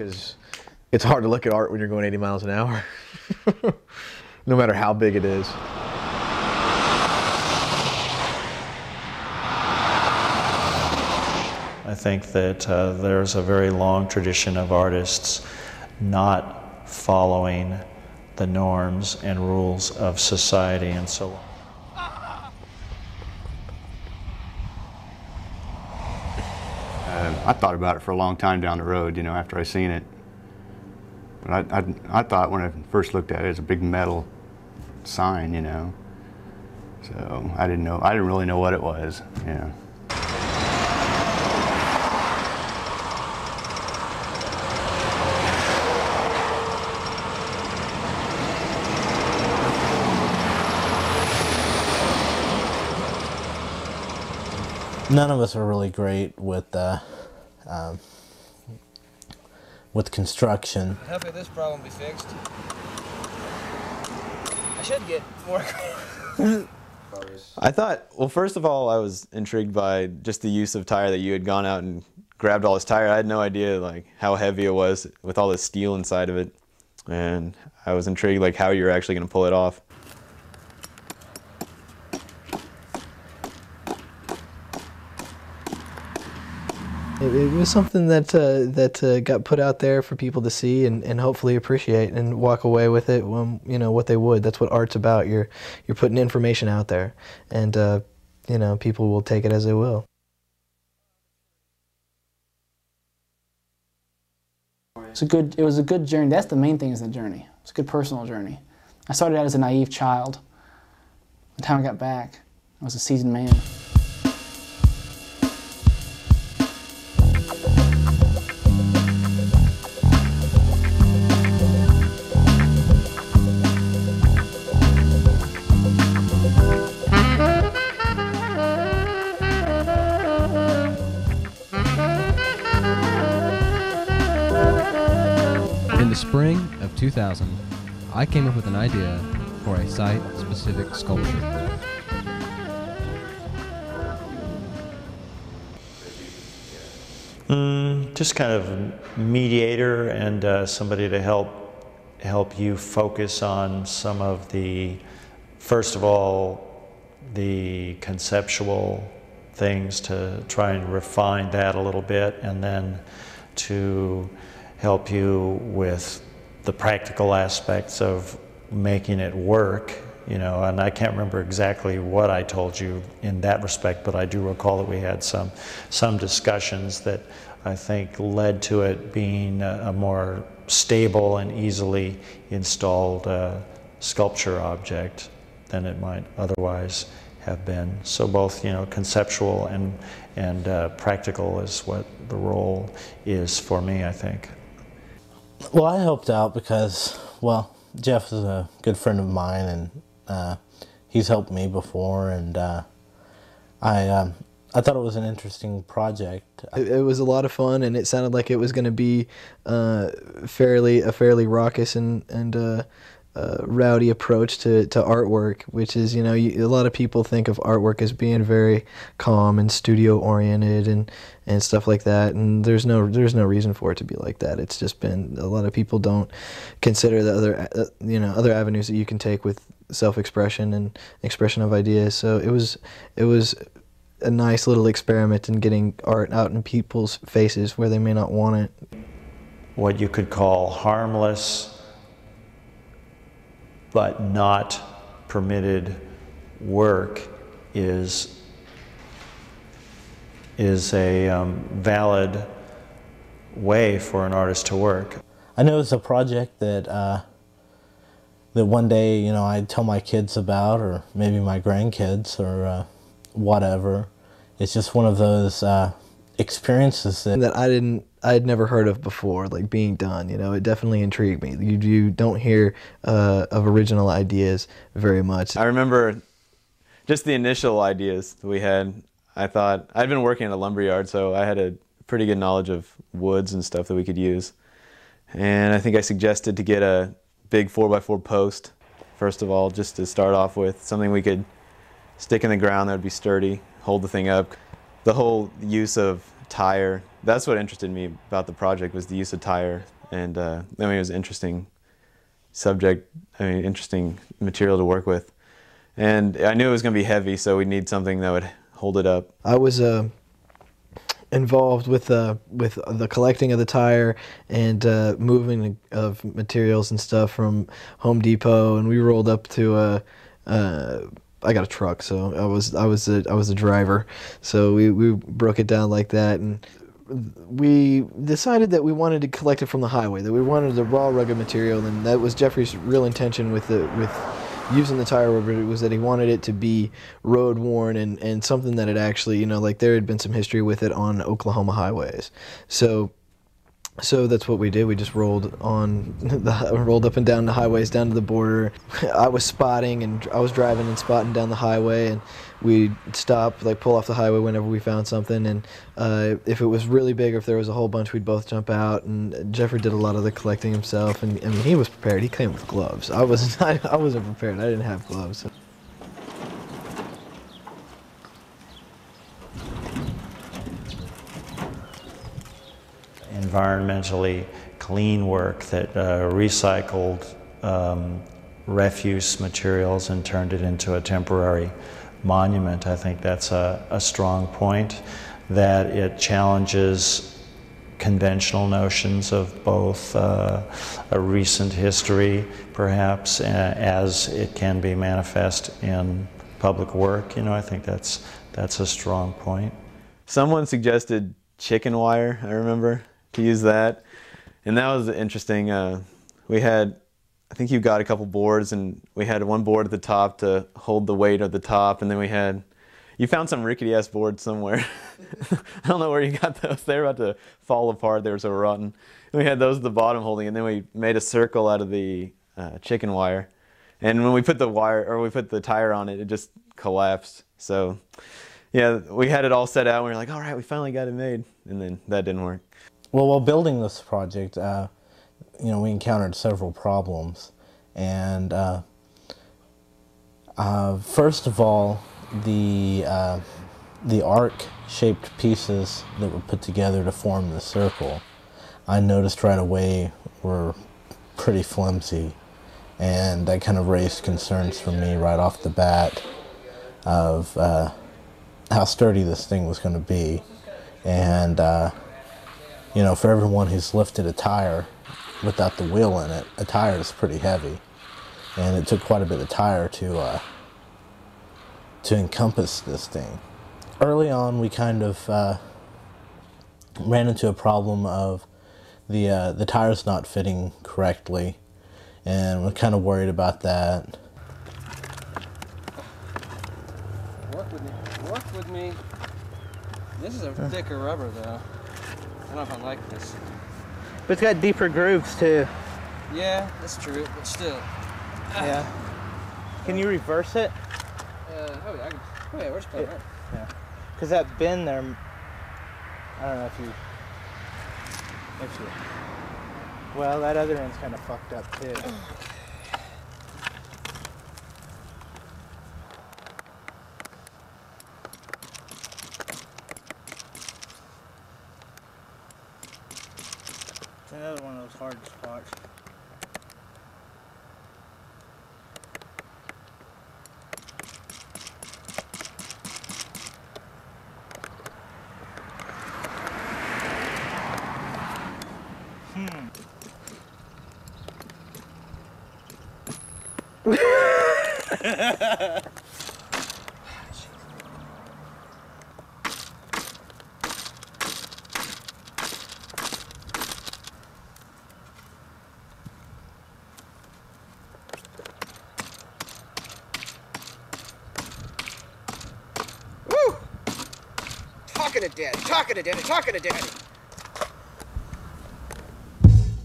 because it's hard to look at art when you're going 80 miles an hour, no matter how big it is. I think that there's a very long tradition of artists not following the norms and rules of society and so on. I thought about it for a long time down the road, you know, after I seen it. But I thought when I first looked at it, it was a big metal sign, you know. So I didn't really know what it was, you know. None of us are really great with construction. How could this problem be fixed? I should get more. I thought, well, first of all, I was intrigued by just the use of tire, that you had gone out and grabbed all this tire. I had no idea like how heavy it was with all this steel inside of it, and I was intrigued like how you were actually going to pull it off. It was something that got put out there for people to see and hopefully appreciate and walk away with it when, you know, what they would. That's what art's about. You're putting information out there, and you know, people will take it as they will. It was a good journey. That's the main thing, is the journey. It's a good personal journey. I started out as a naive child. By the time I got back, I was a seasoned man. In the spring of 2000, I came up with an idea for a site-specific sculpture. Just kind of mediator and somebody to help you focus on some of the, first of all, the conceptual things, to try and refine that a little bit, and then to help you with the practical aspects of making it work, you know. And I can't remember exactly what I told you in that respect, but I do recall that we had some discussions that I think led to it being a more stable and easily installed sculpture object than it might otherwise have been. So both, you know, conceptual and practical is what the role is for me, I think. Well, I helped out because, well, Jeff is a good friend of mine, and he's helped me before, and I thought it was an interesting project. It was a lot of fun, and it sounded like it was going to be a fairly raucous and rowdy approach to artwork, which is, you know, a lot of people think of artwork as being very calm and studio oriented and stuff like that, and there's no reason for it to be like that. It's just been, a lot of people don't consider the other other avenues that you can take with self-expression and expression of ideas. So it was a nice little experiment in getting art out in people's faces where they may not want it. What you could call harmless but not permitted work is a valid way for an artist to work. I know it's a project that that one day, you know, I'd tell my kids about, or maybe my grandkids, or whatever. It's just one of those experiences that I'd never heard of before, like being done. You know, it definitely intrigued me. You don't hear of original ideas very much. I remember just the initial ideas that we had. I thought, I'd been working at a lumberyard, so I had a pretty good knowledge of woods and stuff that we could use. And I think I suggested to get a big 4x4 post, first of all, just to start off with, something we could stick in the ground that would be sturdy, hold the thing up. The whole use of tire. That's what interested me about the project, was the use of tire. And I mean, it was an interesting subject, interesting material to work with. And I knew it was going to be heavy, so we need something that would hold it up. I was involved with the collecting of the tire and moving of materials and stuff from Home Depot, and we rolled up to I got a truck, so I was the driver, so we broke it down like that, and we decided that we wanted to collect it from the highway, that we wanted the raw rugged material, and that was Jeffrey's real intention with using the tire rubber, was that he wanted it to be road worn and something that had actually, you know, like there had been some history with it on Oklahoma highways. So that's what we did. We just rolled up and down the highways down to the border. I was spotting, and I was driving and spotting down the highway, and we'd stop, like pull off the highway whenever we found something, and if it was really big or if there was a whole bunch, we'd both jump out, and Jeffrey did a lot of the collecting himself, and I mean, he was prepared. He came with gloves. I wasn't prepared. I didn't have gloves. Environmentally clean work that recycled refuse materials and turned it into a temporary monument. I think that's a strong point, that it challenges conventional notions of both a recent history, perhaps, as it can be manifest in public work. You know, I think that's a strong point. Someone suggested chicken wire, I remember, to use that, and that was interesting. We had, I think you got a couple boards, and we had one board at the top to hold the weight of the top, and then you found some rickety ass board somewhere. I don't know where you got those. They were about to fall apart. They were so rotten. And we had those at the bottom holding, and then we made a circle out of the chicken wire, and when we put the tire on it, it just collapsed. So yeah, we had it all set out, and we were like, all right, we finally got it made, and then that didn't work. Well, while building this project, you know, we encountered several problems, and first of all, the arc-shaped pieces that were put together to form the circle, I noticed right away were pretty flimsy, and that kind of raised concerns for me right off the bat of how sturdy this thing was going to be, and you know, for everyone who's lifted a tire without the wheel in it, a tire is pretty heavy, and it took quite a bit of tire to encompass this thing. Early on, we kind of ran into a problem of the tires not fitting correctly, and we're kind of worried about that. Work with me. This is a thicker rubber, though. I don't know if I like this. But it's got deeper grooves too. Yeah, that's true, but still. Yeah. Can you reverse it? Oh yeah, where's the right? Yeah. Because that bend there, I don't know if you. Well, that other end's kind of fucked up too. Another one of those hard spots. Talking to daddy, talking to daddy, talking to daddy.